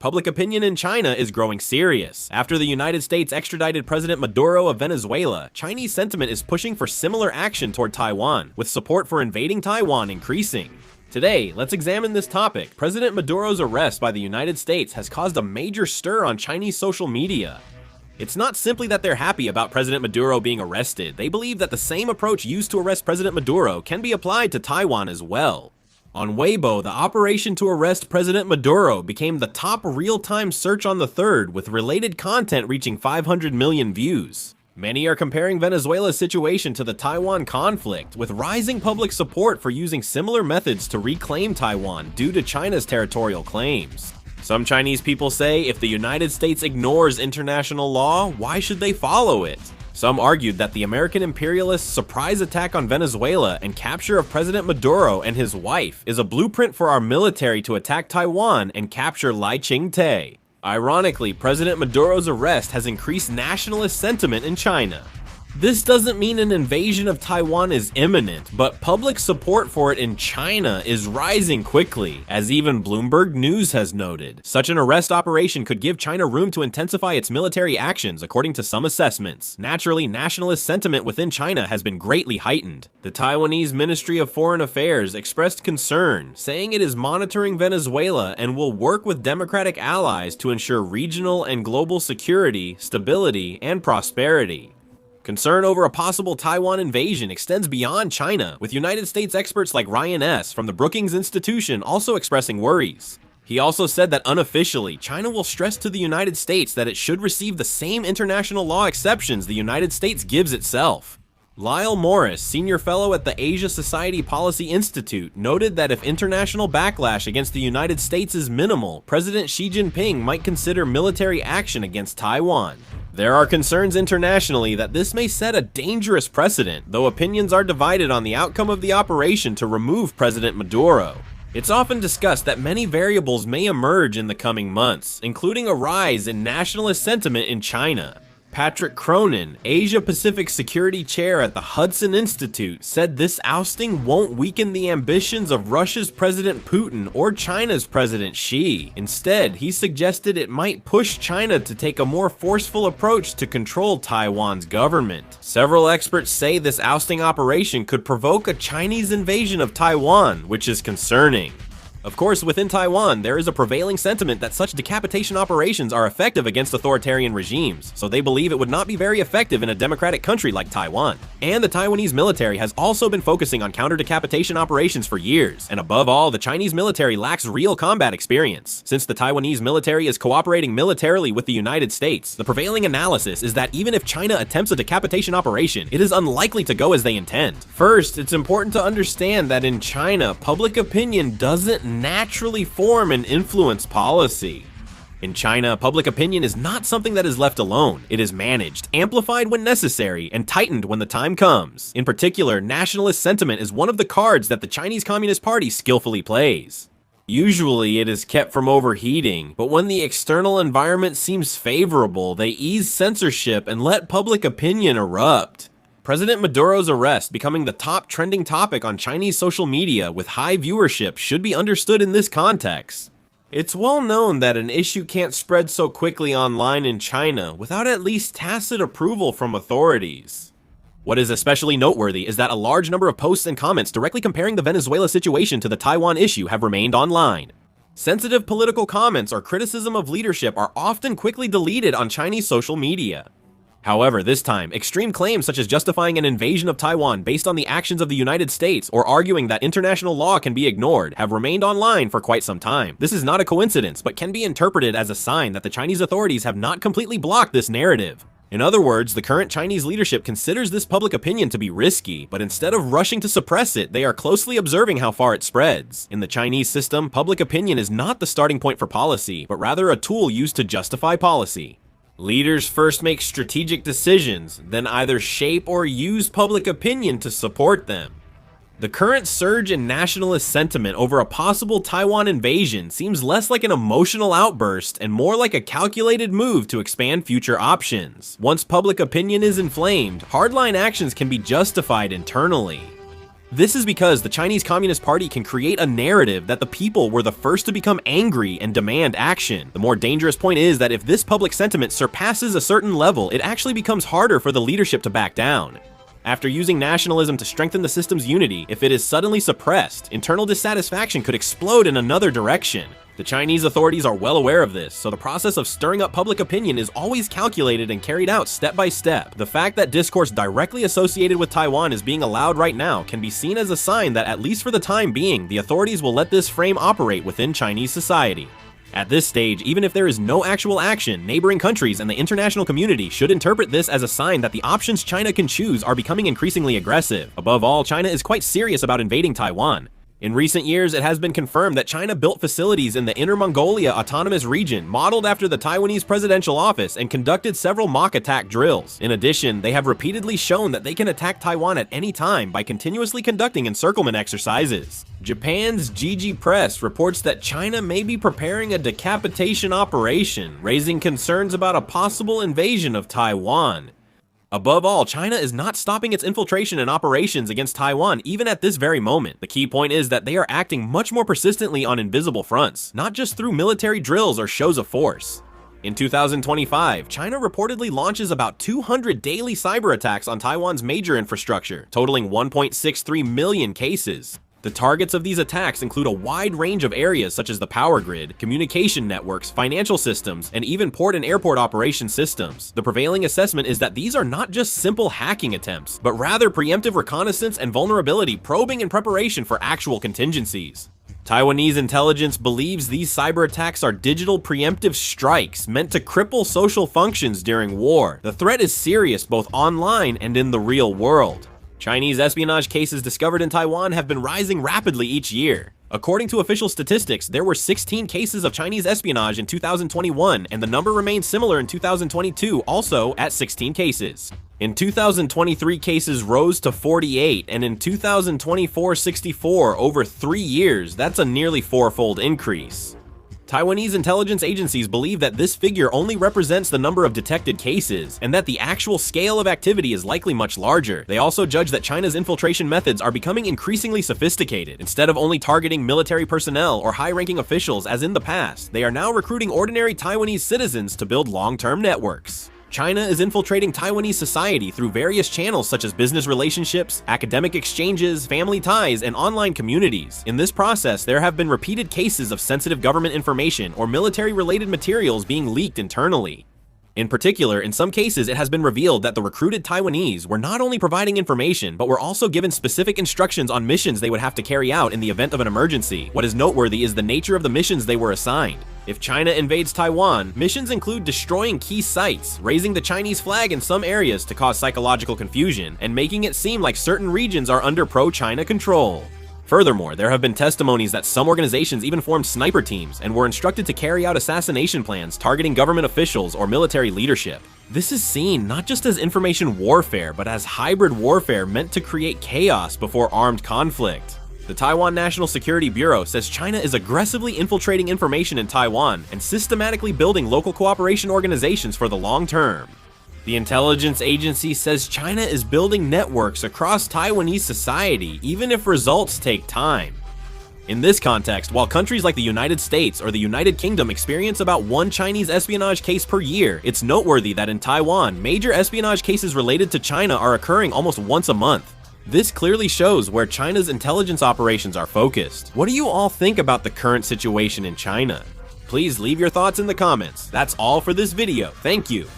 Public opinion in China is growing serious. After the United States extradited President Maduro of Venezuela, Chinese sentiment is pushing for similar action toward Taiwan, with support for invading Taiwan increasing. Today, let's examine this topic. President Maduro's arrest by the United States has caused a major stir on Chinese social media. It's not simply that they're happy about President Maduro being arrested, they believe that the same approach used to arrest President Maduro can be applied to Taiwan as well. On Weibo, the operation to arrest President Maduro became the top real-time search on the third, with related content reaching 500 million views. Many are comparing Venezuela's situation to the Taiwan conflict, with rising public support for using similar methods to reclaim Taiwan due to China's territorial claims. Some Chinese people say if the United States ignores international law, why should they follow it? Some argued that the American imperialists' surprise attack on Venezuela and capture of President Maduro and his wife is a blueprint for our military to attack Taiwan and capture Lai Ching-te. Ironically, President Maduro's arrest has increased nationalist sentiment in China. This doesn't mean an invasion of Taiwan is imminent, but public support for it in China is rising quickly, as even Bloomberg News has noted. Such an arrest operation could give China room to intensify its military actions, according to some assessments. Naturally, nationalist sentiment within China has been greatly heightened. The Taiwanese Ministry of Foreign Affairs expressed concern, saying it is monitoring Venezuela and will work with democratic allies to ensure regional and global security, stability, and prosperity. Concern over a possible Taiwan invasion extends beyond China, with United States experts like Ryan S. from the Brookings Institution also expressing worries. He also said that unofficially, China will stress to the United States that it should receive the same international law exceptions the United States gives itself. Lyle Morris, senior fellow at the Asia Society Policy Institute, noted that if international backlash against the United States is minimal, President Xi Jinping might consider military action against Taiwan. There are concerns internationally that this may set a dangerous precedent, though opinions are divided on the outcome of the operation to remove President Maduro. It's often discussed that many variables may emerge in the coming months, including a rise in nationalist sentiment in China. Patrick Cronin, Asia-Pacific Security Chair at the Hudson Institute, said this ousting won't weaken the ambitions of Russia's President Putin or China's President Xi. Instead, he suggested it might push China to take a more forceful approach to control Taiwan's government. Several experts say this ousting operation could provoke a Chinese invasion of Taiwan, which is concerning. Of course, within Taiwan, there is a prevailing sentiment that such decapitation operations are effective against authoritarian regimes, so they believe it would not be very effective in a democratic country like Taiwan. And the Taiwanese military has also been focusing on counter-decapitation operations for years, and above all, the Chinese military lacks real combat experience. Since the Taiwanese military is cooperating militarily with the United States, the prevailing analysis is that even if China attempts a decapitation operation, it is unlikely to go as they intend. First, it's important to understand that in China, public opinion doesn't naturally form and influence policy. In China, public opinion is not something that is left alone. It is managed, amplified when necessary, and tightened when the time comes. In particular, nationalist sentiment is one of the cards that the Chinese Communist Party skillfully plays. Usually, it is kept from overheating, but when the external environment seems favorable, they ease censorship and let public opinion erupt. President Maduro's arrest becoming the top trending topic on Chinese social media with high viewership should be understood in this context. It's well known that an issue can't spread so quickly online in China without at least tacit approval from authorities. What is especially noteworthy is that a large number of posts and comments directly comparing the Venezuela situation to the Taiwan issue have remained online. Sensitive political comments or criticism of leadership are often quickly deleted on Chinese social media. However, this time, extreme claims such as justifying an invasion of Taiwan based on the actions of the United States or arguing that international law can be ignored have remained online for quite some time. This is not a coincidence, but can be interpreted as a sign that the Chinese authorities have not completely blocked this narrative. In other words, the current Chinese leadership considers this public opinion to be risky, but instead of rushing to suppress it, they are closely observing how far it spreads. In the Chinese system, public opinion is not the starting point for policy, but rather a tool used to justify policy. Leaders first make strategic decisions, then either shape or use public opinion to support them. The current surge in nationalist sentiment over a possible Taiwan invasion seems less like an emotional outburst and more like a calculated move to expand future options. Once public opinion is inflamed, hardline actions can be justified internally. This is because the Chinese Communist Party can create a narrative that the people were the first to become angry and demand action. The more dangerous point is that if this public sentiment surpasses a certain level, it actually becomes harder for the leadership to back down. After using nationalism to strengthen the system's unity, if it is suddenly suppressed, internal dissatisfaction could explode in another direction. The Chinese authorities are well aware of this, so the process of stirring up public opinion is always calculated and carried out step by step. The fact that discourse directly associated with Taiwan is being allowed right now can be seen as a sign that, at least for the time being, the authorities will let this frame operate within Chinese society. At this stage, even if there is no actual action, neighboring countries and the international community should interpret this as a sign that the options China can choose are becoming increasingly aggressive. Above all, China is quite serious about invading Taiwan. In recent years, it has been confirmed that China built facilities in the Inner Mongolia Autonomous Region modeled after the Taiwanese presidential office and conducted several mock attack drills. In addition, they have repeatedly shown that they can attack Taiwan at any time by continuously conducting encirclement exercises. Japan's Jiji Press reports that China may be preparing a decapitation operation, raising concerns about a possible invasion of Taiwan. Above all, China is not stopping its infiltration and operations against Taiwan even at this very moment. The key point is that they are acting much more persistently on invisible fronts, not just through military drills or shows of force. In 2025, China reportedly launches about 200 daily cyber attacks on Taiwan's major infrastructure, totaling 1.63 million cases. The targets of these attacks include a wide range of areas such as the power grid, communication networks, financial systems, and even port and airport operation systems. The prevailing assessment is that these are not just simple hacking attempts, but rather preemptive reconnaissance and vulnerability probing in preparation for actual contingencies. Taiwanese intelligence believes these cyber attacks are digital preemptive strikes meant to cripple social functions during war. The threat is serious both online and in the real world. Chinese espionage cases discovered in Taiwan have been rising rapidly each year. According to official statistics, there were 16 cases of Chinese espionage in 2021, and the number remained similar in 2022, also at 16 cases. In 2023, cases rose to 48, and in 2024, 64. Over 3 years, that's a nearly fourfold increase. Taiwanese intelligence agencies believe that this figure only represents the number of detected cases, and that the actual scale of activity is likely much larger. They also judge that China's infiltration methods are becoming increasingly sophisticated. Instead of only targeting military personnel or high-ranking officials as in the past, they are now recruiting ordinary Taiwanese citizens to build long-term networks. China is infiltrating Taiwanese society through various channels such as business relationships, academic exchanges, family ties, and online communities. In this process, there have been repeated cases of sensitive government information or military-related materials being leaked internally. In particular, in some cases, it has been revealed that the recruited Taiwanese were not only providing information, but were also given specific instructions on missions they would have to carry out in the event of an emergency. What is noteworthy is the nature of the missions they were assigned. If China invades Taiwan, missions include destroying key sites, raising the Chinese flag in some areas to cause psychological confusion, and making it seem like certain regions are under pro-China control. Furthermore, there have been testimonies that some organizations even formed sniper teams and were instructed to carry out assassination plans targeting government officials or military leadership. This is seen not just as information warfare, but as hybrid warfare meant to create chaos before armed conflict. The Taiwan National Security Bureau says China is aggressively infiltrating information in Taiwan and systematically building local cooperation organizations for the long term. The intelligence agency says China is building networks across Taiwanese society, even if results take time. In this context, while countries like the United States or the United Kingdom experience about one Chinese espionage case per year, it's noteworthy that in Taiwan, major espionage cases related to China are occurring almost once a month. This clearly shows where China's intelligence operations are focused. What do you all think about the current situation in China? Please leave your thoughts in the comments. That's all for this video. Thank you.